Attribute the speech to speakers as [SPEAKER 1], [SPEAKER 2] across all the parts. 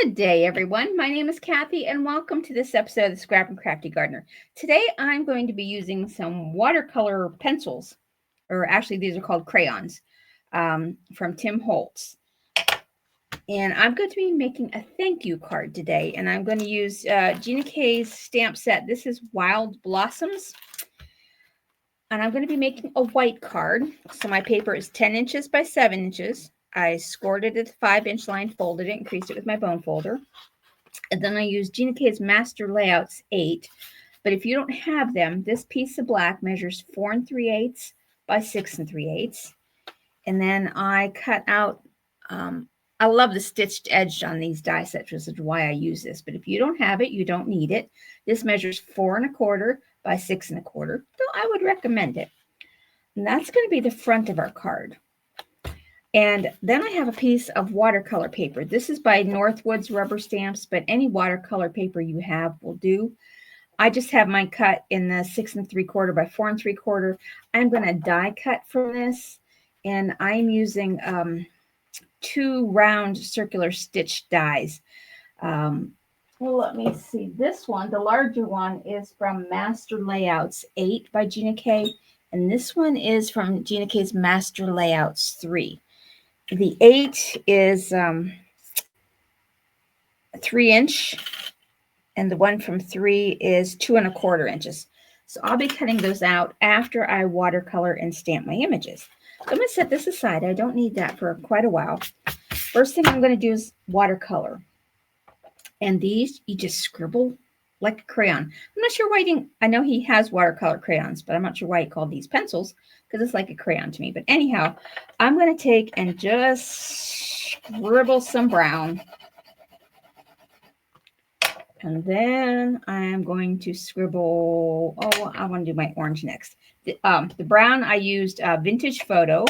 [SPEAKER 1] Good day, everyone. My name is Kathy, and welcome to this episode of the Scrap and Crafty Gardener. Today, I'm going to be using some watercolor pencils, or actually, these are called crayons, from Tim Holtz. And I'm going to be making a thank you card today, and I'm going to use GinaK's stamp set. This is Wild Blossoms. And I'm going to be making a white card. So my paper is 10 inches by 7 inches. I scored it at the 5-inch line, folded it, and creased it with my bone folder. And then I used GinaK's Master Layouts 8. But if you don't have them, this piece of black measures 4 3/8 by 6 3/8. And then I cut out, I love the stitched edge on these die sets, which is why I use this. But if you don't have it, you don't need it. This measures 4 1/4 by 6 1/4. So I would recommend it. And that's going to be the front of our card. And then I have a piece of watercolor paper. This is by Northwoods Rubber Stamps, but any watercolor paper you have will do. I just have mine cut in the 6 3/4 by 4 3/4. I'm going to die cut from this, and I'm using 2 round circular stitch dies. Well, let me see. This one, the larger one, is from Master Layouts 8 by GinaK, and this one is from GinaK's Master Layouts 3. The 8 is 3-inch, and the one from 3 is 2 1/4 inches. So I'll be cutting those out after I watercolor and stamp my images. So I'm going to set this aside. I don't need that for quite a while. First thing I'm going to do is watercolor. And these, you just scribble like a crayon. I'm not sure why he didn't, I know he has watercolor crayons, but I'm not sure why he called these pencils, because it's like a crayon to me. But anyhow, I'm going to take and just scribble some brown. And then I'm going to scribble, I want to do my orange next. The brown, I used Vintage Photo,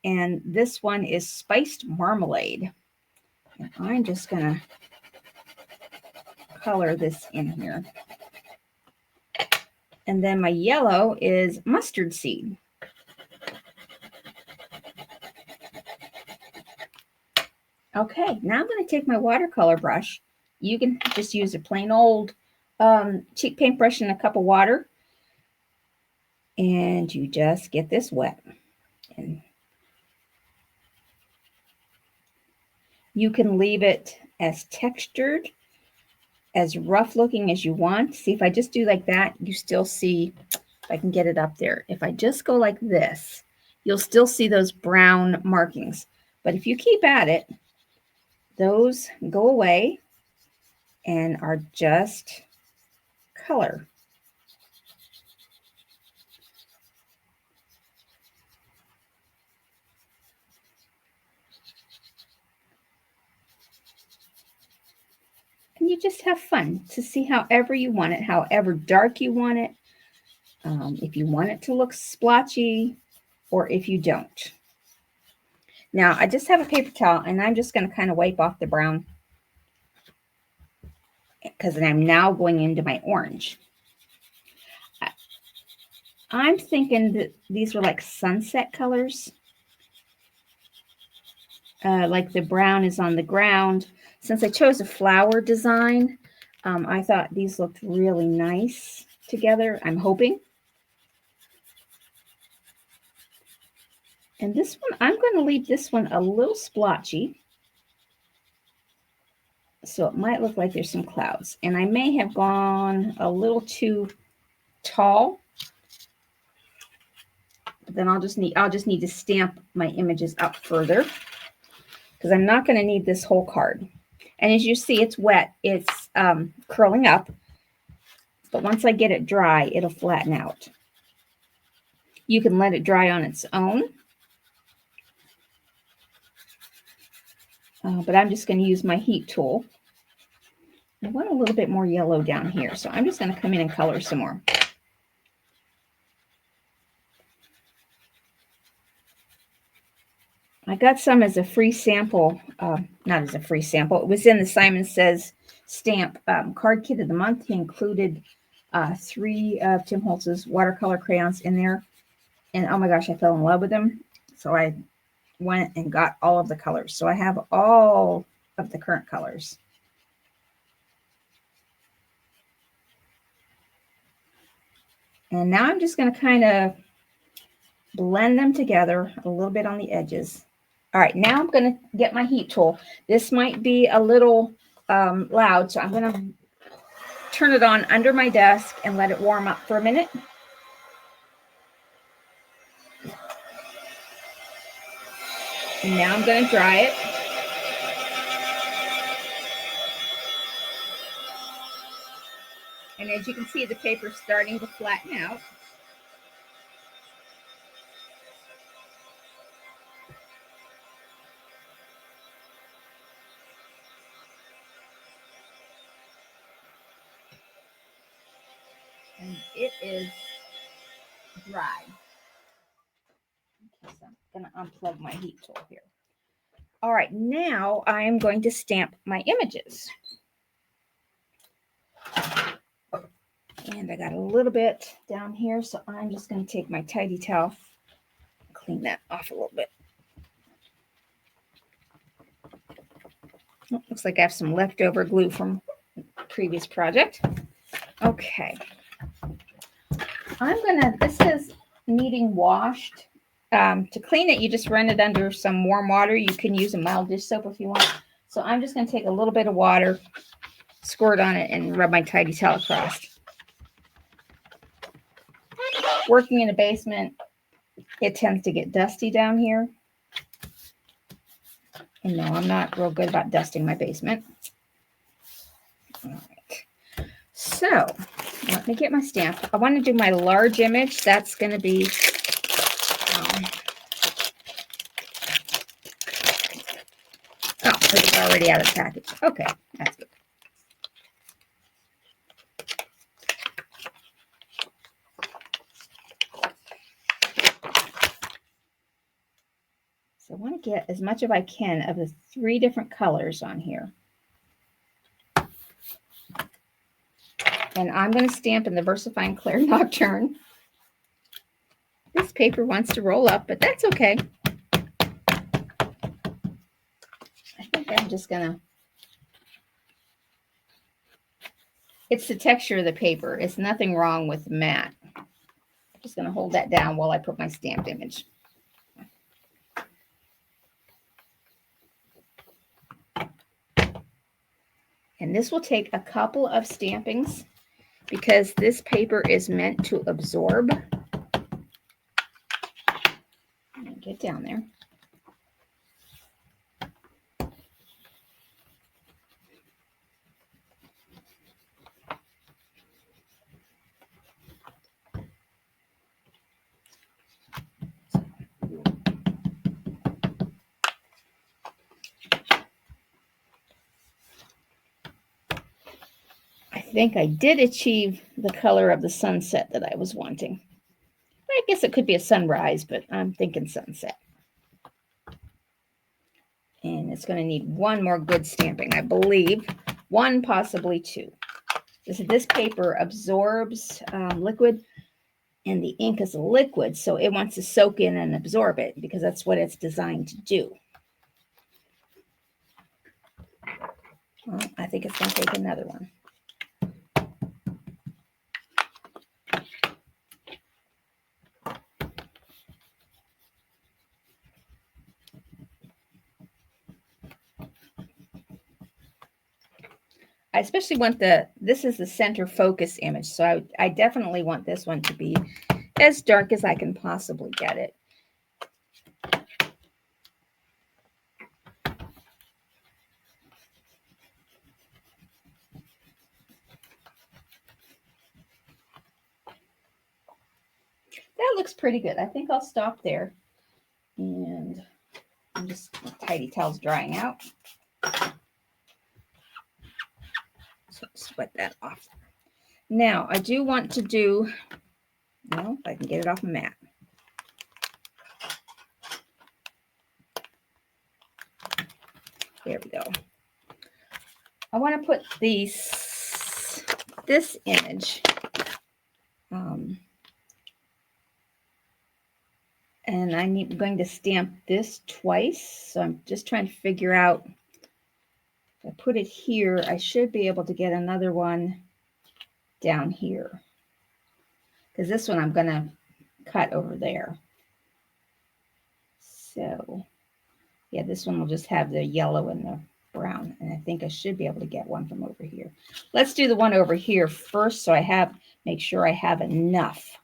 [SPEAKER 1] and this one is Spiced Marmalade. And I'm just going to color this in here. And then my yellow is Mustard Seed. Okay, now I'm going to take my watercolor brush. You can just use a plain old cheap paintbrush and a cup of water. And you just get this wet. And you can leave it as textured, as rough looking as you want. See, if I just do like that, you still see, if I can get it up there. If I just go like this, you'll still see those brown markings. But if you keep at it, those go away and are just color. And you just have fun to see however you want it, however dark you want it, if you want it to look splotchy or if you don't. Now, I just have a paper towel, and I'm just going to kind of wipe off the brown because I'm now going into my orange. I'm thinking that these are like sunset colors. Like the brown is on the ground. Since I chose a flower design, I thought these looked really nice together, I'm hoping. And this one, I'm going to leave this one a little splotchy. So it might look like there's some clouds. And I may have gone a little too tall. But then I'll just need to stamp my images up further, because I'm not going to need this whole card. And as you see, it's wet. It's curling up. But once I get it dry, it'll flatten out. You can let it dry on its own. But I'm just going to use my heat tool. I want a little bit more yellow down here, so I'm just going to come in and color some more. I got some as a free sample, not as a free sample. It was in the Simon Says stamp card kit of the month. He included 3 of Tim Holtz's watercolor crayons in there. And oh my gosh, I fell in love with them. So I went and got all of the colors. So I have all of the current colors. And now I'm just going to kind of blend them together a little bit on the edges. All right, now I'm going to get my heat tool. This might be a little loud, so I'm going to turn it on under my desk and let it warm up for a minute. And now I'm going to dry it. And as you can see, the paper's starting to flatten out. And it is dry. Okay, so I'm going to unplug my heat tool here. All right, now I'm going to stamp my images. And I got a little bit down here, so I'm just going to take my tidy towel, clean that off a little bit. Oh, looks like I have some leftover glue from previous project. Okay. This is needing washed. To clean it, you just run it under some warm water. You can use a mild dish soap if you want. So I'm just going to take a little bit of water, squirt on it, and rub my tidy towel across. Working in a basement, it tends to get dusty down here. And no, I'm not real good about dusting my basement. All right. So let me get my stamp. I want to do my large image. That's going to be oh, it's already out of the package. Okay, that's good. So I want to get as much as I can of the 3 different colors on here. And I'm going to stamp in the VersaFine Claire Nocturne. This paper wants to roll up, but that's okay. I think I'm just going to... It's the texture of the paper. It's nothing wrong with the matte. I'm just going to hold that down while I put my stamped image. And this will take a couple of stampings because this paper is meant to absorb. Get down there. I think I did achieve the color of the sunset that I was wanting. I guess it could be a sunrise, but I'm thinking sunset. And it's going to need 1 more good stamping, I believe. 1, possibly 2. This paper absorbs liquid, and the ink is a liquid, so it wants to soak in and absorb it because that's what it's designed to do. Well, I think it's going to take another one. I especially want this is the center focus image, so I definitely want this one to be as dark as I can possibly get it. That looks pretty good. I think I'll stop there. And I'm just tidy towels drying out. So sweat that off. Now I do want to do, well, if I can get it off my mat. There we go. I want to put this image, and I'm going to stamp this twice. So I'm just trying to figure out, if I put it here, I should be able to get another one down here. because this one I'm going to cut over there. So yeah, this one will just have the yellow and the brown, and I think I should be able to get one from over here. Let's do the one over here first, so make sure I have enough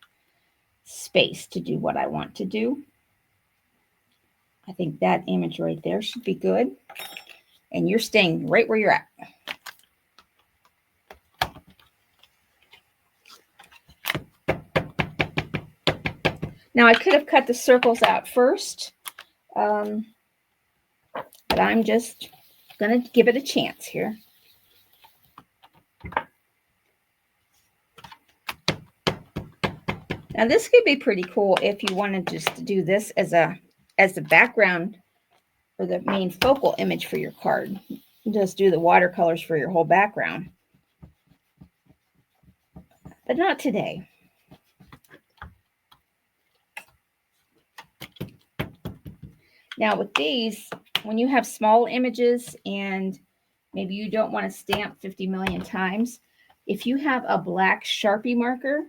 [SPEAKER 1] space to do what I want to do. I think that image right there should be good, and you're staying right where you're at. Now I could have cut the circles out first, but I'm just going to give it a chance here. Now this could be pretty cool if you wanted just to do this as the background or the main focal image for your card. Just do the watercolors for your whole background. But not today. Now with these, when you have small images and maybe you don't want to stamp 50 million times, if you have a black Sharpie marker,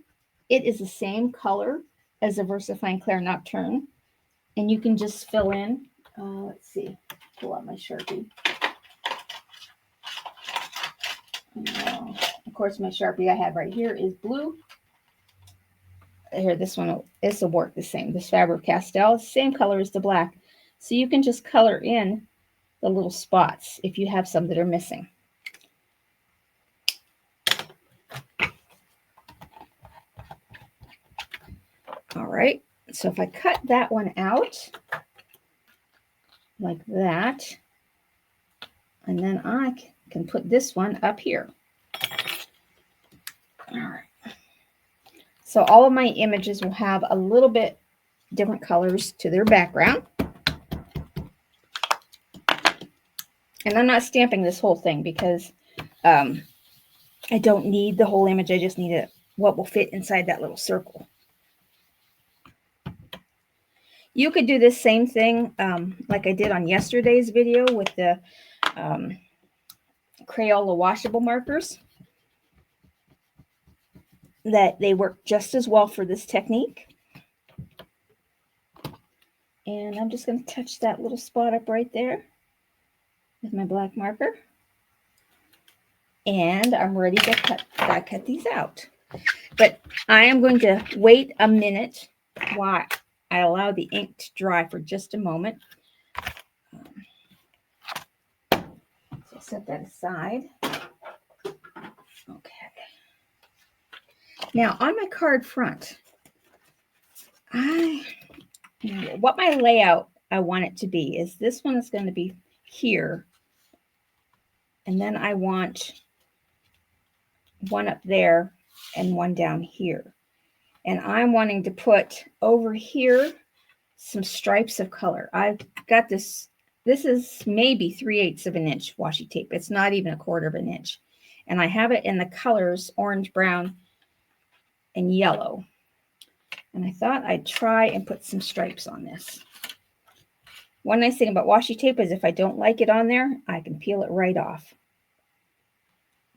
[SPEAKER 1] it is the same color as a VersaFine Clair Nocturne, and you can just fill in. Let's see, pull out my Sharpie. Of course, my Sharpie I have right here is blue. Here, this will work the same. This Faber-Castell, same color as the black. So you can just color in the little spots if you have some that are missing. All right, so if I cut that one out like that, and then I can put this one up here. All right. So all of my images will have a little bit different colors to their background. And I'm not stamping this whole thing because I don't need the whole image. I just need what will fit inside that little circle. You could do this same thing like I did on yesterday's video with the Crayola washable markers. That they work just as well for this technique. And I'm just going to touch that little spot up right there with my black marker. And I'm ready to cut these out. But I am going to wait a minute while I allow the ink to dry for just a moment. So set that aside. Okay. Now on my card front, what my layout I want it to be is this one is going to be here. And then I want one up there and one down here. And I'm wanting to put over here some stripes of color. I've got this is maybe 3/8 of an inch washi tape. It's not even 1/4 of an inch. And I have it in the colors orange, brown, and yellow. And I thought I'd try and put some stripes on this. One nice thing about washi tape is if I don't like it on there, I can peel it right off.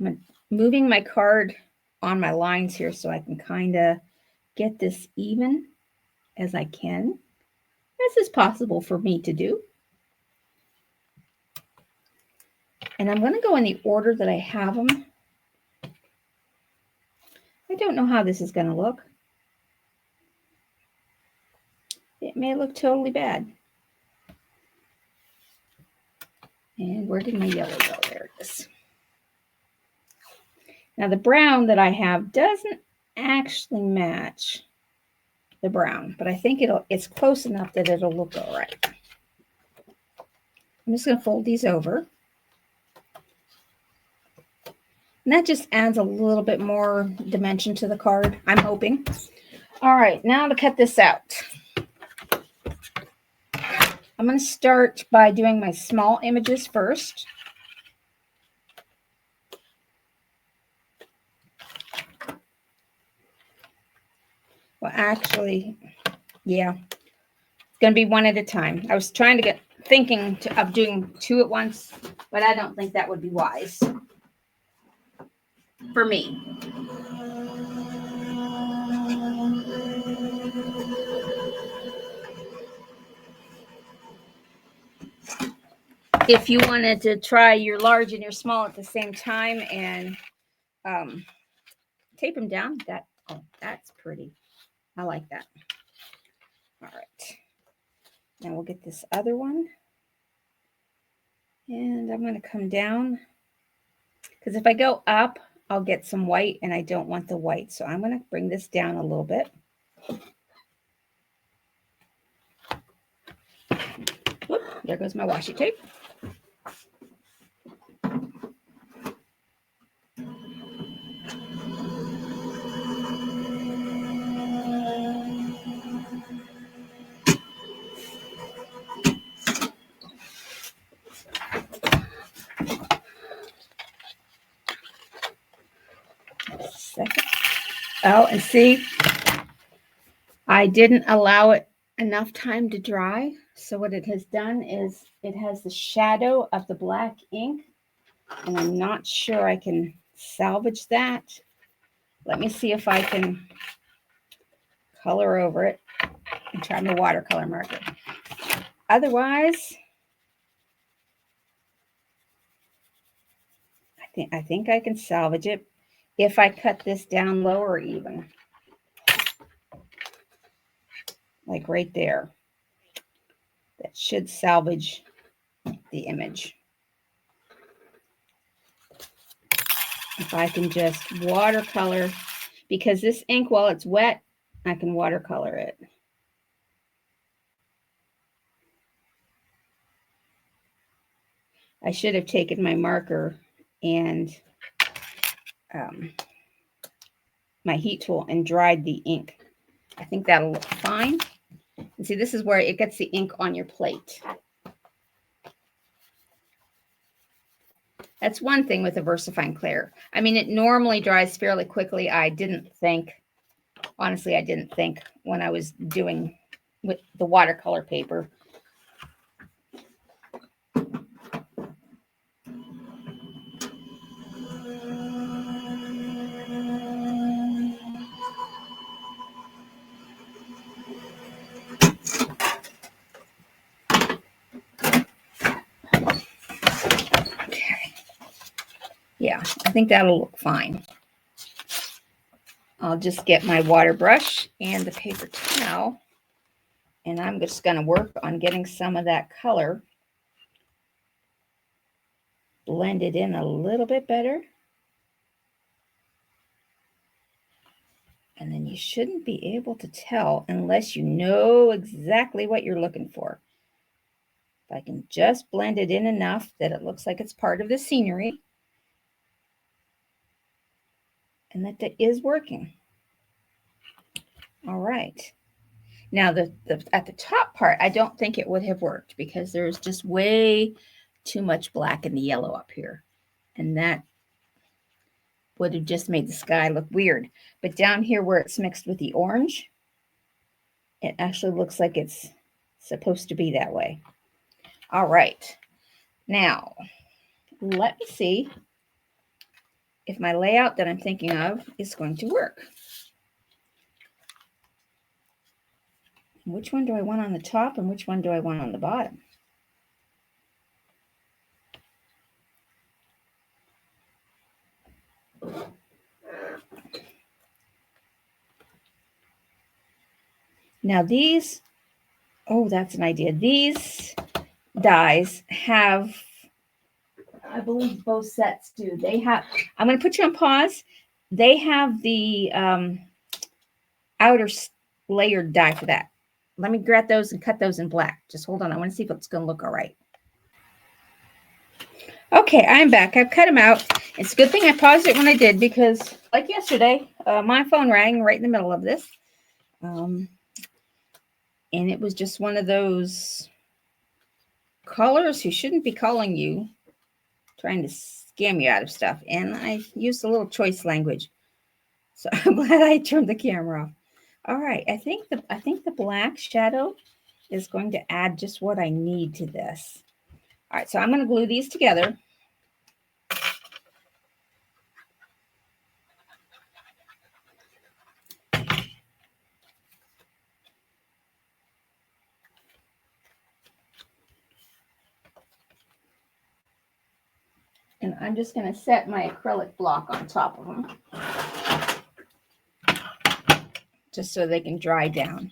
[SPEAKER 1] I'm moving my card on my lines here so I can kind of get this even as I can. This is possible for me to do. And I'm going to go in the order that I have them. I don't know how this is going to look. It may look totally bad. And where did my yellow go? There it is. Now the brown that I have doesn't actually match the brown, but I think it's close enough that it'll look all right. I'm just going to fold these over. And that just adds a little bit more dimension to the card, I'm hoping. All right, now to cut this out. I'm going to start by doing my small images first. Well, actually, yeah, it's going to be one at a time. I was trying to thinking of doing two at once, but I don't think that would be wise for me. if you wanted to try your large and your small at the same time and tape them down, that's pretty. I like that. All right. Now we'll get this other one. And I'm going to come down because if I go up, I'll get some white and I don't want the white. So I'm going to bring this down a little bit. Whoop, there goes my washi tape. Second. Oh, and see, I didn't allow it enough time to dry. So what it has done is it has the shadow of the black ink, and I'm not sure I can salvage that. Let me see if I can color over it and try my watercolor marker. Otherwise, I think I can salvage it if I cut this down lower even. Like right there. That should salvage the image. If I can just watercolor, because this ink, while it's wet, I can watercolor it. I should have taken my marker and my heat tool and dried the ink. I think that'll look fine. And see, this is where it gets the ink on your plate. That's one thing with a VersaFine Clear. I mean, it normally dries fairly quickly. I didn't think, honestly, I didn't think when I was doing with the watercolor paper. Yeah, I think that'll look fine. I'll just get my water brush and the paper towel, and I'm just going to work on getting some of that color blended in a little bit better. And then you shouldn't be able to tell unless you know exactly what you're looking for. If I can just blend it in enough that it looks like it's part of the scenery, and that is working. All right. Now, at the top part, I don't think it would have worked because there's just way too much black in the yellow up here. And that would have just made the sky look weird. But down here where it's mixed with the orange, it actually looks like it's supposed to be that way. All right. Now, let me see if my layout that I'm thinking of is going to work. Which one do I want on the top and which one do I want on the bottom? Now these, oh, that's an idea. These dies have, I believe both sets do. They have, I'm going to put you on pause. They have the outer layered die for that. Let me grab those and cut those in black. Just hold on. I want to see if it's going to look all right. Okay, I'm back. I've cut them out. It's a good thing I paused it when I did because, like yesterday, my phone rang right in the middle of this. And it was just one of those callers who shouldn't be calling you, trying to scam you out of stuff. And I used a little choice language. So I'm glad I turned the camera off. All right, I think the black shadow is going to add just what I need to this. All right, so I'm going to glue these together. And I'm just going to set my acrylic block on top of them, just so they can dry down.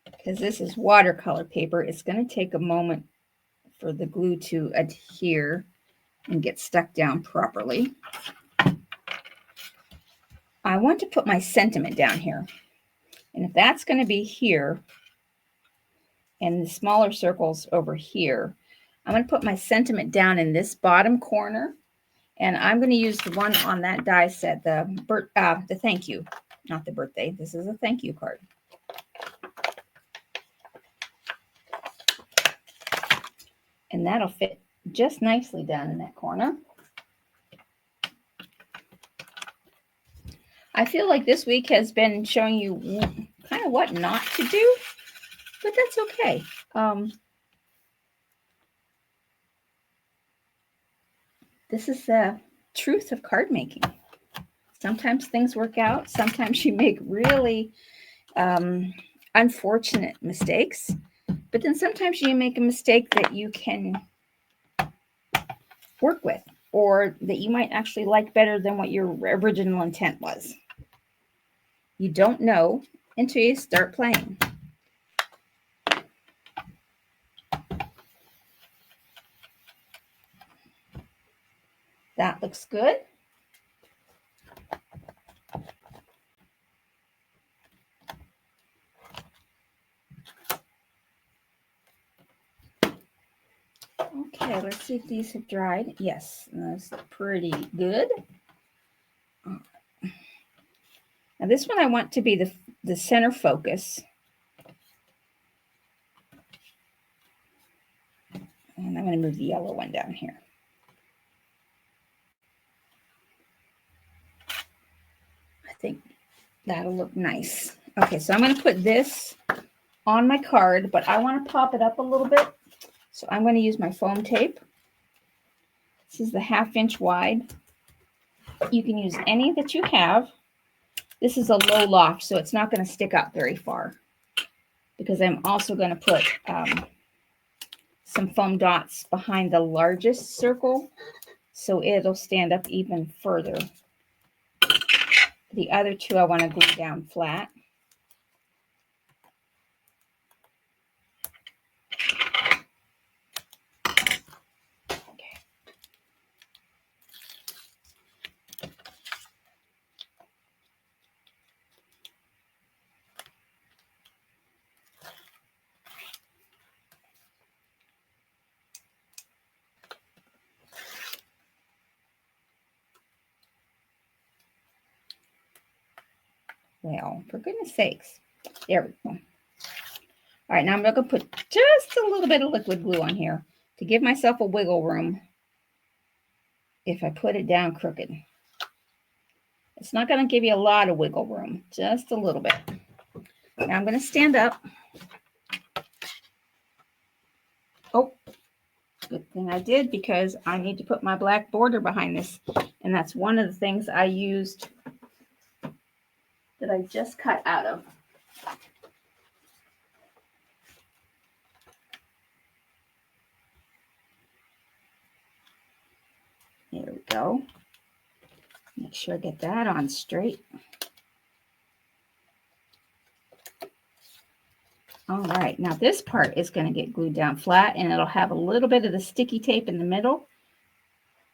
[SPEAKER 1] Because this is watercolor paper, it's going to take a moment for the glue to adhere and get stuck down properly. I want to put my sentiment down here. And if that's going to be here, and the smaller circles over here, I'm going to put my sentiment down in this bottom corner. And I'm going to use the one on that die set, the thank you, not the birthday. This is a thank you card. And that'll fit just nicely down in that corner. I feel like this week has been showing you kind of what not to do, but that's okay. This is the truth of card making. Sometimes things work out. Sometimes you make really unfortunate mistakes. But then sometimes you make a mistake that you can work with, or that you might actually like better than what your original intent was. You don't know until you start playing. That looks good. Okay, let's see if these have dried. Yes, that's pretty good. Now this one I want to be the center focus. And I'm going to move the yellow one down here. I think that'll look nice. Okay, so I'm going to put this on my card, but I want to pop it up a little bit. So I'm going to use my foam tape. This is the 1/2 inch wide. You can use any that you have. This is a low loft, so it's not going to stick out very far, because I'm also going to put some foam dots behind the largest circle, so it'll stand up even further. The other two I want to glue down flat. Well, for goodness sakes. There we go. All right, now I'm going to put just a little bit of liquid glue on here to give myself a wiggle room if I put it down crooked. It's not going to give you a lot of wiggle room, just a little bit. Now I'm going to stand up. Oh, good thing I did, because I need to put my black border behind this. And that's one of the things I used that I just cut out of. There we go. Make sure I get that on straight. All right, now this part is going to get glued down flat, and it'll have a little bit of the sticky tape in the middle,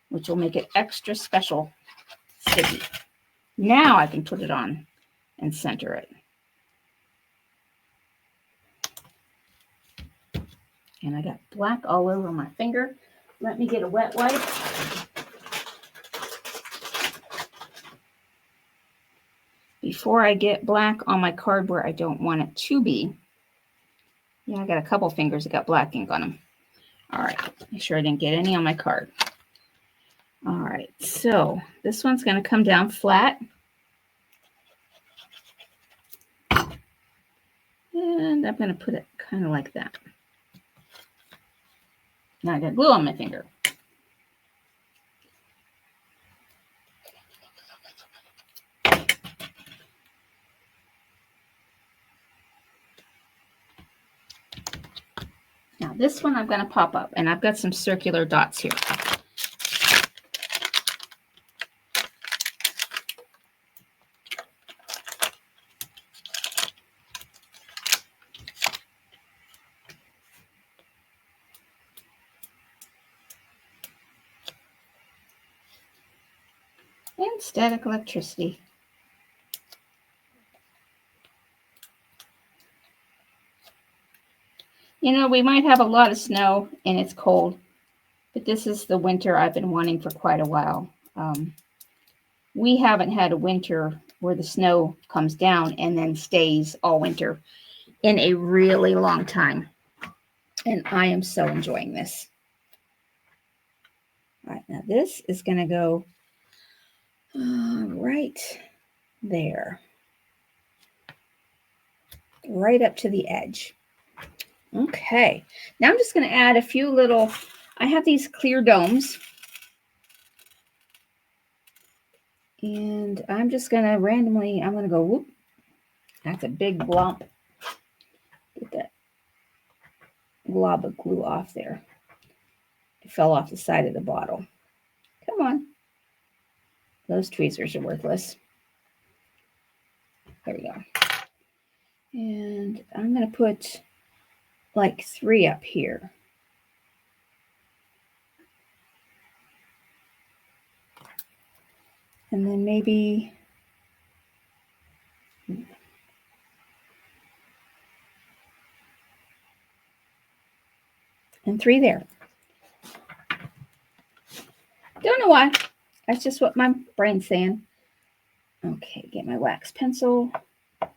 [SPEAKER 1] which will make it extra special sticky. Now I can put it on and center it. And I got black all over my finger. Let me get a wet wipe. Before I get black on my card where I don't want it to be. Yeah, I got a couple fingers that got black ink on them. All right, make sure I didn't get any on my card. All right, so this one's going to come down flat. And I'm going to put it kind of like that. Now I got glue on my finger. this one I'm going to pop up, and I've got some circular dots here. And static electricity. You know, we might have a lot of snow and it's cold, but this is the winter I've been wanting for quite a while. We haven't had a winter where the snow comes down and then stays all winter in a really long time. And I am so enjoying this. All right, now this is going to go right there. Right up to the edge. Okay, now I'm just going to add a few little, I have these clear domes. And I'm just going to randomly, I'm going to go, whoop. That's a big glomp. Get that glob of glue off there. It fell off the side of the bottle. Come on. Those tweezers are worthless. There we go. And I'm going to put like 3 up here. And then maybe and 3 there. Don't know why. That's just what my brain's saying. Okay, get my wax pencil. I'm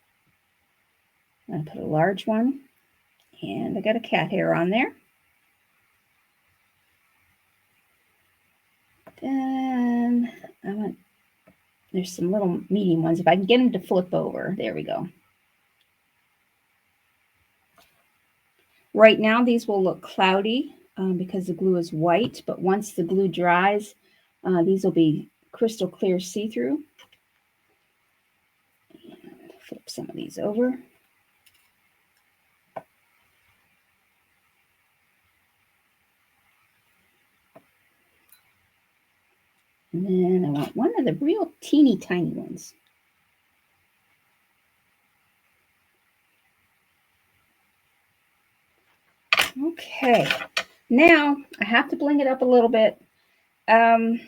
[SPEAKER 1] going to put a large one. And I got a cat hair on there. Then I want, there's some little medium ones. If I can get them to flip over. There we go. Right now, these will look cloudy because the glue is white. But once the glue dries, these will be crystal clear see-through. Flip some of these over. And then I want one of the real teeny tiny ones. Okay, now I have to bling it up a little bit. I'm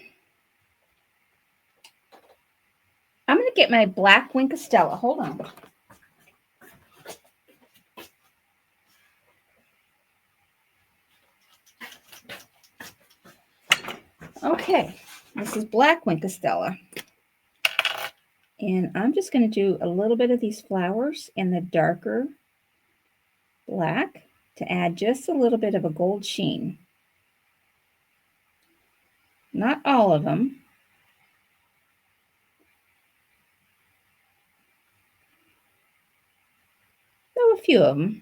[SPEAKER 1] going to get my black Wink of Stella. Hold on. Okay, this is black Wink of Stella. And I'm just going to do a little bit of these flowers in the darker black to add just a little bit of a gold sheen. Not all of them. Though a few of them.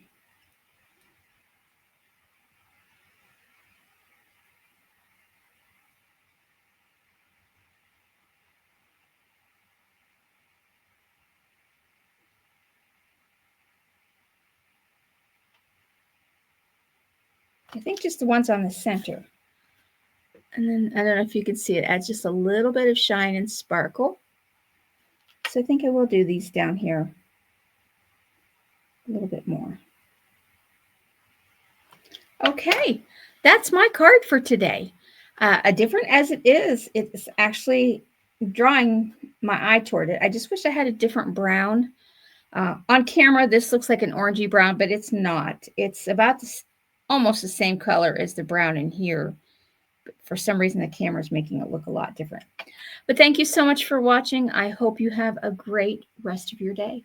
[SPEAKER 1] I think just the ones on the center. And then, I don't know if you can see it, adds just a little bit of shine and sparkle. So I think I will do these down here a little bit more. Okay, that's my card for today. Different as it is, it's actually drawing my eye toward it. I just wish I had a different brown. On camera, this looks like an orangey brown, but it's not. It's about almost the same color as the brown in here. But for some reason, the camera is making it look a lot different. But thank you so much for watching. I hope you have a great rest of your day.